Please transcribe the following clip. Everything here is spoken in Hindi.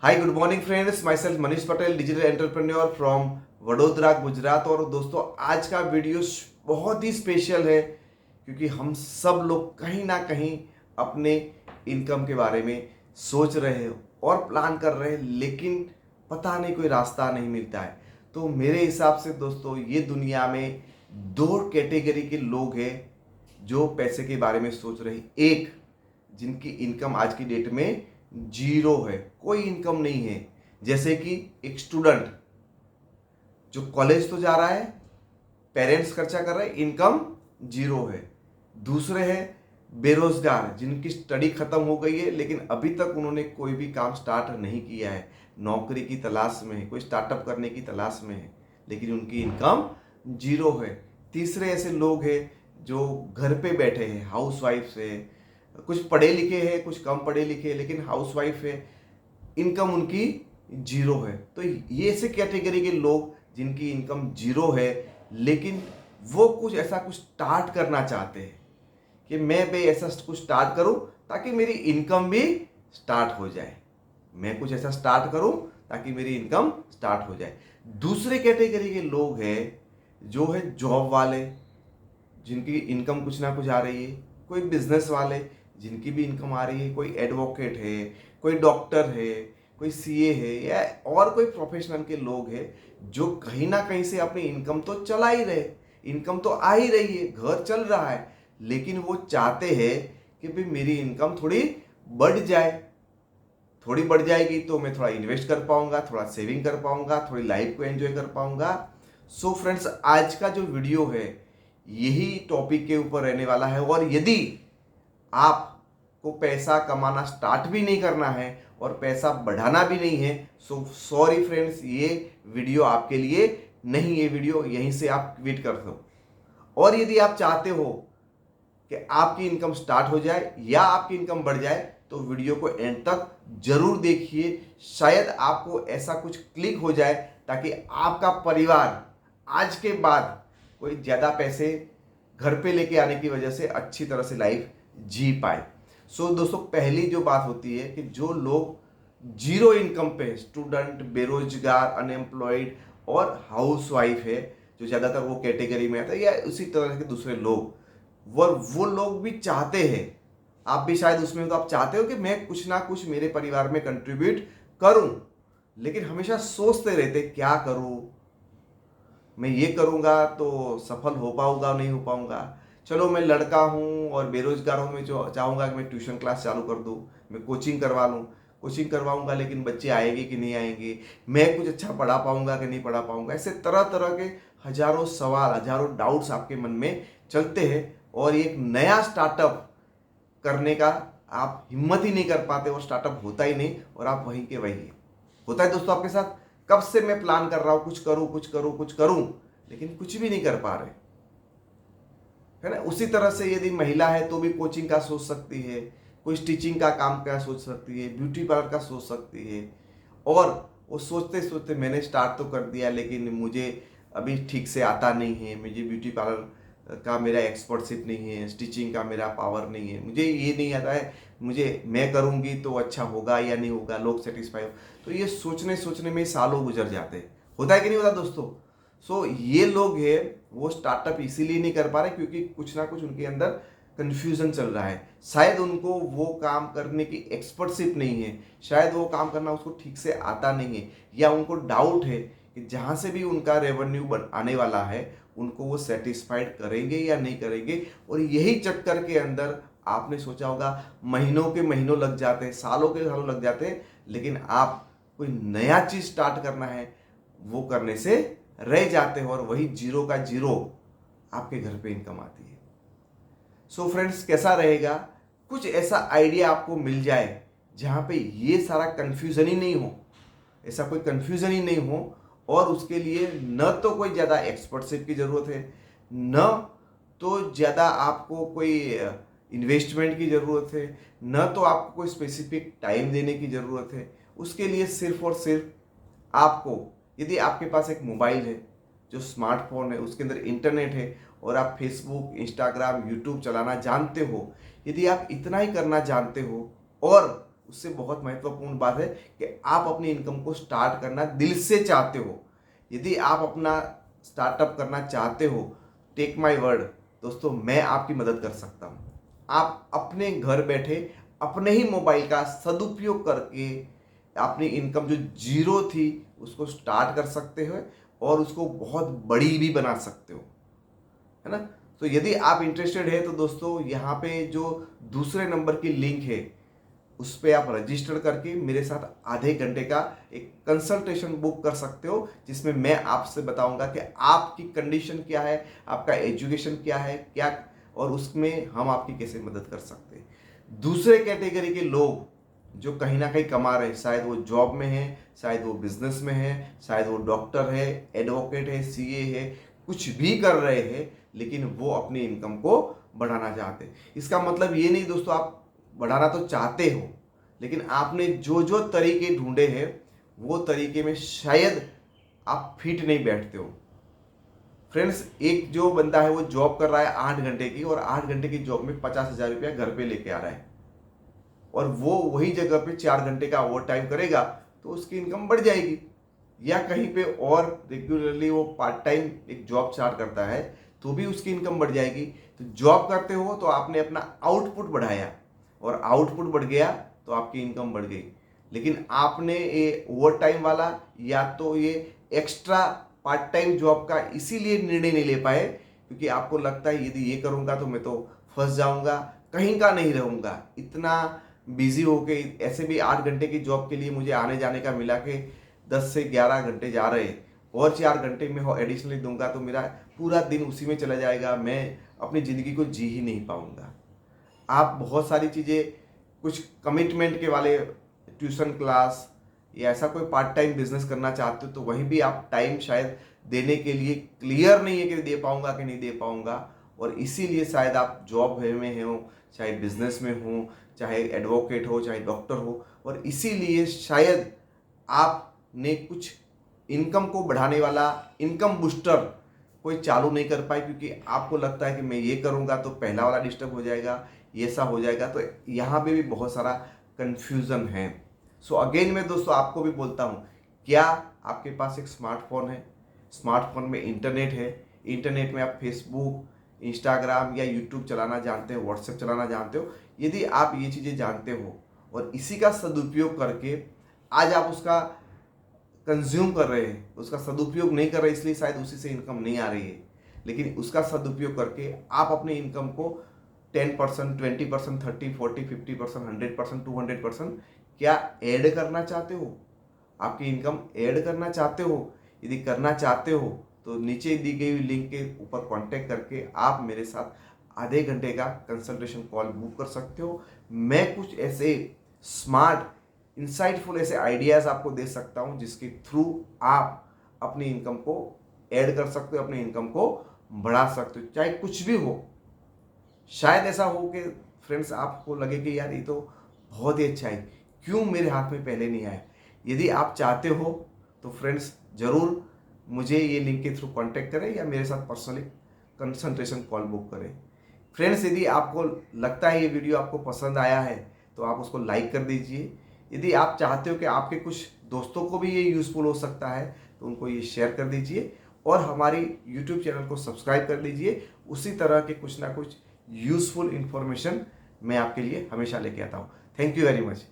Hi good morning friends, my self Manish Patel, digital entrepreneur from Vadodara Gujarat. और दोस्तों आज का वीडियो बहुत ही स्पेशल है क्योंकि हम सब लोग कहीं ना कहीं अपने इनकम के बारे में सोच रहे हैं और प्लान कर रहे हैं, लेकिन पता नहीं कोई रास्ता नहीं मिलता है। तो मेरे हिसाब से दोस्तों ये दुनिया में दो कैटेगरी के लोग हैं जो पैसे के बारे में सोच रहे हैं। एक जिनकी इनकम आज की डेट में जीरो है, कोई इनकम नहीं है, जैसे कि एक स्टूडेंट जो कॉलेज तो जा रहा है, पेरेंट्स खर्चा कर रहे हैं, इनकम जीरो है। दूसरे है बेरोजगार जिनकी स्टडी खत्म हो गई है लेकिन अभी तक उन्होंने कोई भी काम स्टार्ट नहीं किया है, नौकरी की तलाश में है, कोई स्टार्टअप करने की तलाश में है, लेकिन उनकी इनकम जीरो है। तीसरे ऐसे लोग हैं जो घर पे बैठे हैं, हाउस वाइफ है, कुछ पढ़े लिखे हैं, कुछ कम पढ़े लिखे हैं, लेकिन हाउस वाइफ है, इनकम उनकी जीरो है। तो ये ऐसे कैटेगरी के लोग जिनकी इनकम जीरो है, लेकिन वो कुछ ऐसा कुछ स्टार्ट करना चाहते हैं कि मैं भी ऐसा कुछ स्टार्ट करूं ताकि मेरी इनकम भी स्टार्ट हो जाए, मैं कुछ ऐसा स्टार्ट करूं ताकि मेरी इनकम स्टार्ट हो जाए। दूसरे कैटेगरी के लोग हैं जो है जॉब वाले, जिनकी इनकम कुछ ना कुछ आ रही है, कोई बिजनेस वाले जिनकी भी इनकम आ रही है, कोई एडवोकेट है, कोई डॉक्टर है, कोई सीए है, या और कोई प्रोफेशनल के लोग हैं जो कहीं ना कहीं से अपनी इनकम तो चला ही रहे, इनकम तो आ ही रही है, घर चल रहा है, लेकिन वो चाहते हैं कि भाई मेरी इनकम थोड़ी बढ़ जाए। थोड़ी बढ़ जाएगी तो मैं थोड़ा इन्वेस्ट कर पाऊंगा, थोड़ा सेविंग कर पाऊंगा, थोड़ी लाइफ को एंजॉय कर पाऊंगा। सो फ्रेंड्स, आज का जो वीडियो है यही टॉपिक के ऊपर रहने वाला है। और यदि आपको पैसा कमाना स्टार्ट भी नहीं करना है और पैसा बढ़ाना भी नहीं है, सो सॉरी फ्रेंड्स, ये वीडियो आपके लिए नहीं। ये वीडियो यहीं से आप क्विट कर दो। और यदि आप चाहते हो कि आपकी इनकम स्टार्ट हो जाए या आपकी इनकम बढ़ जाए तो वीडियो को एंड तक जरूर देखिए, शायद आपको ऐसा कुछ क्लिक हो जाए ताकि आपका परिवार आज के बाद कोई ज़्यादा पैसे घर पे लेके आने की वजह से अच्छी तरह से लाइफ जी पाए। सो दोस्तों, पहली जो बात होती है कि जो लोग जीरो इनकम पे, स्टूडेंट, बेरोजगार, अनएम्प्लॉयड और हाउस वाइफ है, जो ज़्यादातर वो कैटेगरी में आता है, या उसी तरह के दूसरे लोग, वो लोग भी चाहते हैं, आप भी शायद उसमें, तो आप चाहते हो कि मैं कुछ ना कुछ मेरे परिवार में कंट्रीब्यूट करूं, लेकिन हमेशा सोचते रहते क्या करूं, मैं ये करूंगा तो सफल हो पाऊंगा नहीं हो पाऊंगा। चलो मैं लड़का हूं और बेरोजगार हूं, मैं जो चाहूंगा कि मैं ट्यूशन क्लास चालू कर दूं, मैं कोचिंग करवा लूं, कोचिंग करवाऊंगा लेकिन बच्चे आएंगे कि नहीं आएंगे, मैं कुछ अच्छा पढ़ा पाऊंगा कि नहीं पढ़ा पाऊंगा। ऐसे तरह तरह के हजारों सवाल, हजारों डाउट्स आपके मन में चलते हैं और एक नया स्टार्टअप करने का आप हिम्मत ही नहीं कर पाते और स्टार्टअप होता ही नहीं और आप वहीं के वहीं होता है। दोस्तों, आपके साथ कब से मैं प्लान कर रहा हूं, कुछ करूं कुछ करूं कुछ करूं, लेकिन कुछ भी नहीं कर पा रहे, है ना। उसी तरह से यदि महिला है तो भी कोचिंग का सोच सकती है, कोई स्टिचिंग का काम का सोच सकती है, ब्यूटी पार्लर का सोच सकती है, और वो सोचते सोचते मैंने स्टार्ट तो कर दिया लेकिन मुझे अभी ठीक से आता नहीं है, मुझे ब्यूटी पार्लर का मेरा एक्सपर्टशिप नहीं है, स्टिचिंग का मेरा पावर नहीं है, मुझे ये नहीं आता है, मुझे मैं करूँगी तो अच्छा होगा या नहीं होगा, लोग सेटिस्फाई हो। तो ये सोचने सोचने में सालों गुजर जाते हैं, होता है कि नहीं होता दोस्तों। सो ये लोग है वो स्टार्टअप इसीलिए नहीं कर पा रहे क्योंकि कुछ ना कुछ उनके अंदर कंफ्यूजन चल रहा है, शायद उनको वो काम करने की एक्सपर्टशिप नहीं है, शायद वो काम करना उसको ठीक से आता नहीं है, या उनको डाउट है कि जहाँ से भी उनका रेवेन्यू आने वाला है उनको वो सेटिस्फाइड करेंगे या नहीं करेंगे। और यही चक्कर के अंदर आपने सोचा होगा महीनों के महीनों लग जाते हैं, सालों के सालों लग जाते हैं, लेकिन आप कोई नया चीज स्टार्ट करना है वो करने से रह जाते हो और वही जीरो का जीरो आपके घर पे इनकम आती है। सो फ्रेंड्स, कैसा रहेगा कुछ ऐसा आइडिया आपको मिल जाए जहां पे ये सारा कंफ्यूजन ही नहीं हो, ऐसा कोई कंफ्यूजन ही नहीं हो, और उसके लिए न तो कोई ज़्यादा एक्सपर्टशिप की ज़रूरत है, न तो ज़्यादा आपको कोई इन्वेस्टमेंट की ज़रूरत है, न तो आपको कोई स्पेसिफिक टाइम देने की ज़रूरत है। उसके लिए सिर्फ और सिर्फ आपको, यदि आपके पास एक मोबाइल है, जो स्मार्टफोन है, उसके अंदर इंटरनेट है और आप फेसबुक, इंस्टाग्राम, यूट्यूब चलाना जानते हो, यदि आप इतना ही करना जानते हो और उससे बहुत महत्वपूर्ण बात है कि आप अपनी इनकम को स्टार्ट करना दिल से चाहते हो। यदि आप अपना स्टार्टअप करना चाहते हो, टेक माय वर्ड दोस्तों, मैं आपकी मदद कर सकता हूँ। आप अपने घर बैठे अपने ही मोबाइल का सदुपयोग करके अपनी इनकम जो जीरो थी उसको स्टार्ट कर सकते हो और उसको बहुत बड़ी भी बना सकते हो, है ना। तो यदि आप इंटरेस्टेड है तो दोस्तों यहाँ पे जो दूसरे नंबर की लिंक है उस पर आप रजिस्टर करके मेरे साथ आधे घंटे का एक कंसल्टेशन बुक कर सकते हो, जिसमें मैं आपसे बताऊंगा कि आपकी कंडीशन क्या है, आपका एजुकेशन क्या है, क्या, और उसमें हम आपकी कैसे मदद कर सकते हैं। दूसरे कैटेगरी के लोग जो कहीं ना कहीं कमा रहे हैं, शायद वो जॉब में है, शायद वो बिजनेस में है, शायद वो डॉक्टर है, एडवोकेट है, सीए है, कुछ भी कर रहे हैं, लेकिन वो अपनी इनकम को बढ़ाना चाहते हैं। इसका मतलब ये नहीं दोस्तों आप बढ़ाना तो चाहते हो, लेकिन आपने जो जो तरीके ढूंढे हैं वो तरीके में शायद आप फिट नहीं बैठते हो। फ्रेंड्स, एक जो बंदा है वो जॉब कर रहा है 8 घंटे की, और 8 घंटे की जॉब में 50,000 रुपया घर पे लेके आ रहा है, और वो वही जगह पे 4 घंटे का ओवर टाइम करेगा तो उसकी इनकम बढ़ जाएगी। या कहीं पे और रेगुलरली वो पार्ट टाइम एक जॉब स्टार्ट करता है तो भी उसकी इनकम बढ़ जाएगी। तो जॉब करते हो तो आपने अपना आउटपुट बढ़ाया, और आउटपुट बढ़ गया तो आपकी इनकम बढ़ गई। लेकिन आपने ये ओवर टाइम वाला या तो ये एक्स्ट्रा पार्ट टाइम जॉब का इसीलिए निर्णय नहीं ले पाए क्योंकि आपको लगता है यदि ये करूँगा तो मैं तो फंस जाऊँगा, कहीं का नहीं रहूँगा, इतना बिजी हो के। ऐसे भी 8 घंटे की जॉब के लिए मुझे आने जाने का मिला के 10 से 11 घंटे जा रहे, और 4 घंटे में एडिशनली दूंगा तो मेरा पूरा दिन उसी में चला जाएगा, मैं अपनी ज़िंदगी को जी ही नहीं पाऊंगा। आप बहुत सारी चीज़ें, कुछ कमिटमेंट के वाले ट्यूशन क्लास या ऐसा कोई पार्ट टाइम बिजनेस करना चाहते हो तो वहीं भी आप टाइम शायद देने के लिए क्लियर नहीं है कि दे पाऊंगा कि नहीं दे पाऊंगा, और इसीलिए शायद आप जॉब में हो, चाहे बिजनेस में हो, चाहे एडवोकेट हो, चाहे डॉक्टर हो, और इसीलिए शायद आपने कुछ इनकम को बढ़ाने वाला इनकम बूस्टर कोई चालू नहीं कर पाए क्योंकि आपको लगता है कि मैं ये करूँगा तो पहला वाला डिस्टर्ब हो जाएगा, ये सब हो जाएगा। तो यहाँ पे भी बहुत सारा कन्फ्यूज़न है। सो अगेन मैं दोस्तों आपको भी बोलता हूँ, क्या आपके पास एक स्मार्टफोन है, स्मार्टफोन में इंटरनेट है, इंटरनेट में आप फेसबुक, इंस्टाग्राम या यूट्यूब चलाना जानते हो, व्हाट्सएप चलाना जानते हो। यदि आप ये चीज़ें जानते हो और इसी का सदुपयोग करके आज आप उसका कंज्यूम कर रहे हैं, उसका सदुपयोग नहीं कर रहे इसलिए शायद उसी से इनकम नहीं आ रही है, लेकिन उसका सदुपयोग करके आप अपनी इनकम को 10%, 20%, 30, 40, 50%, 100%, 200% क्या ऐड करना चाहते हो? आपकी इनकम ऐड करना चाहते हो? यदि करना चाहते हो तो नीचे दी गई लिंक के ऊपर कांटेक्ट करके आप मेरे साथ आधे घंटे का कंसल्टेशन कॉल बुक कर सकते हो। मैं कुछ ऐसे स्मार्ट इंसाइटफुल ऐसे आइडियाज़ आपको दे सकता हूं जिसके थ्रू आप अपनी इनकम को ऐड कर सकते हो, अपनी इनकम को बढ़ा सकते हो, चाहे कुछ भी हो। शायद ऐसा हो कि फ्रेंड्स आपको लगे कि यार ये तो बहुत ही अच्छा है, क्यों मेरे हाथ में पहले नहीं आया। यदि आप चाहते हो तो फ्रेंड्स ज़रूर मुझे ये लिंक के थ्रू कांटेक्ट करें या मेरे साथ पर्सनली कंसल्टेशन कॉल बुक करें। फ्रेंड्स, यदि आपको लगता है ये वीडियो आपको पसंद आया है तो आप उसको लाइक कर दीजिए। यदि आप चाहते हो कि आपके कुछ दोस्तों को भी ये यूज़फुल हो सकता है तो उनको ये शेयर कर दीजिए, और हमारी यूट्यूब चैनल को सब्सक्राइब कर लीजिए। उसी तरह के कुछ ना कुछ यूज़फुल इन्फॉर्मेशन मैं आपके लिए हमेशा लेके आता हूँ। Thank you very much.